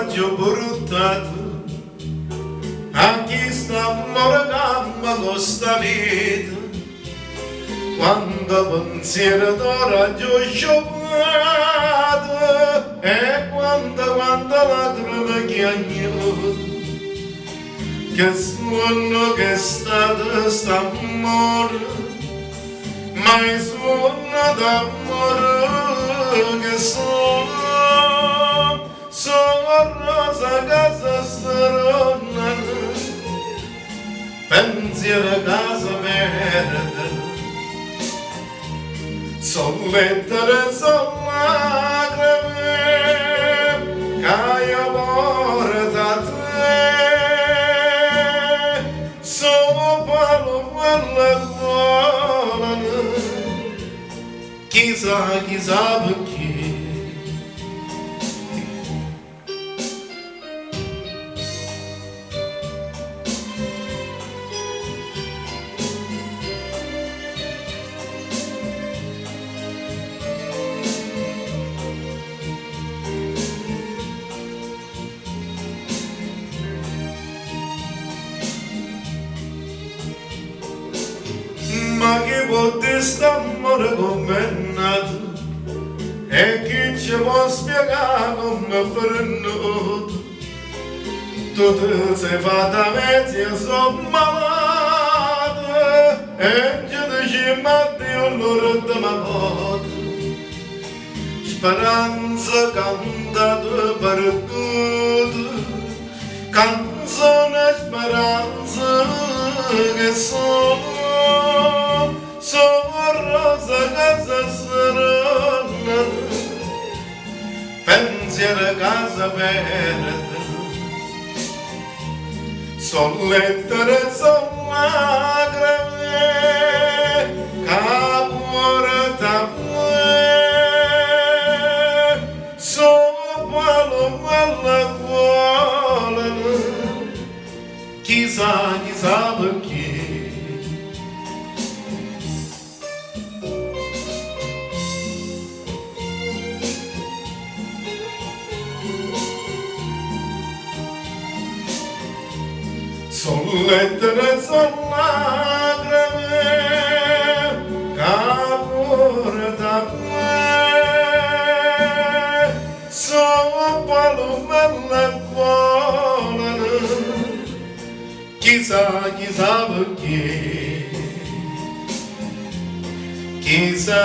coraggio portato a chi sta morendo sta vita, quando pensiero d'ora scioperato e quando lacrime chiagno che suono che sta amore, ma è suono d'amore che sono rosa che si stronano, pensiero a casa verde, son lettere, son lacrime che io porto a te, sono palme volano, chissà perché. Ma che vuol st'amore com'è nato e chi ci può spiegare come è venuto? Tu ti sei fatta mezza e sono malata e ci dici ma Dio l'ora di malata, speranza cantata per tutti, canzone speranza che sono rosa che si stronano, pensiero a casa verde, son lettere, son lacrime che porto a me, sono palme volano, chissà perché. Son lettere, son lacrime che porto a me, sono palme volano, chissà perché, chissà